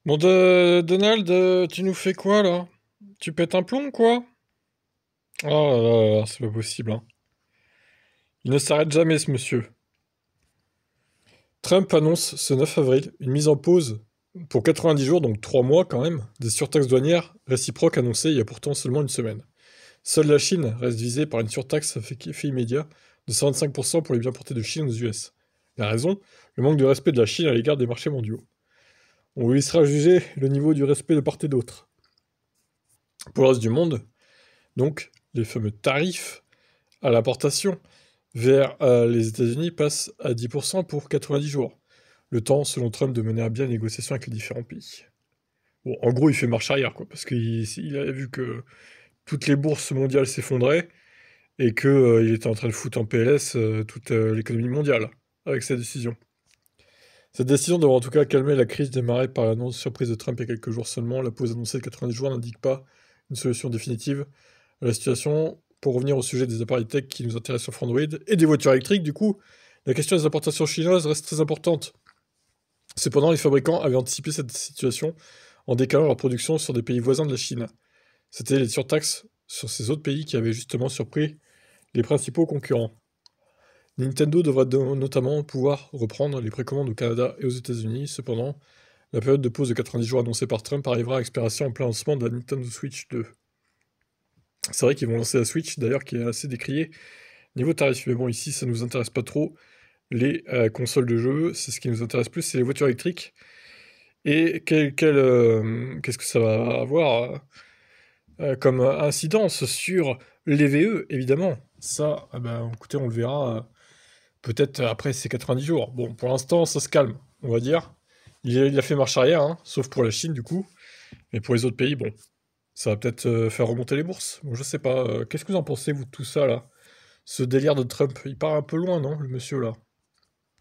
Bon, Donald, tu nous fais quoi, là? Tu pètes un plomb, quoi? Oh là là là là, c'est pas possible, hein. Il ne s'arrête jamais, ce monsieur. Trump annonce ce 9 avril une mise en pause pour 90 jours, donc 3 mois quand même, des surtaxes douanières réciproques annoncées il y a pourtant seulement une semaine. Seule la Chine reste visée par une surtaxe à effet immédiat de 125% pour les biens portés de Chine aux US. La raison? Le manque de respect de la Chine à l'égard des marchés mondiaux. On lui laissera juger le niveau du respect de part et d'autre. Pour le reste du monde, donc, les fameux tarifs à l'importation vers les États-Unis passent à 10% pour 90 jours. Le temps, selon Trump, de mener à bien les négociations avec les différents pays. Bon, en gros, il fait marche arrière, quoi, parce qu'il a vu que toutes les bourses mondiales s'effondraient et qu'il était en train de foutre en PLS toute l'économie mondiale avec sa décision. Cette décision devrait en tout cas calmer la crise démarrée par l'annonce surprise de Trump il y a quelques jours seulement. La pause annoncée de 90 jours n'indique pas une solution définitive à la situation. Pour revenir au sujet des appareils tech qui nous intéressent sur Android et des voitures électriques, du coup, la question des importations chinoises reste très importante. Cependant, les fabricants avaient anticipé cette situation en décalant leur production sur des pays voisins de la Chine. C'était les surtaxes sur ces autres pays qui avaient justement surpris les principaux concurrents. Nintendo devrait notamment pouvoir reprendre les précommandes au Canada et aux États-Unis. Cependant, la période de pause de 90 jours annoncée par Trump arrivera à expiration en plein lancement de la Nintendo Switch 2. C'est vrai qu'ils vont lancer la Switch, d'ailleurs, qui est assez décriée niveau tarif. Mais bon, ici, ça nous intéresse pas trop. Les consoles de jeux, c'est ce qui nous intéresse plus, c'est les voitures électriques. Et qu'est-ce que ça va avoir comme incidence sur les VE, évidemment. Ça, ah ben, écoutez, on le verra peut-être après ces 90 jours. Bon, pour l'instant, ça se calme, on va dire. Il a fait marche arrière, hein, sauf pour la Chine, du coup. Mais pour les autres pays, bon, ça va peut-être faire remonter les bourses. Bon, je sais pas. Qu'est-ce que vous en pensez, vous, de tout ça, là? Ce délire de Trump, il part un peu loin, non, le monsieur, là?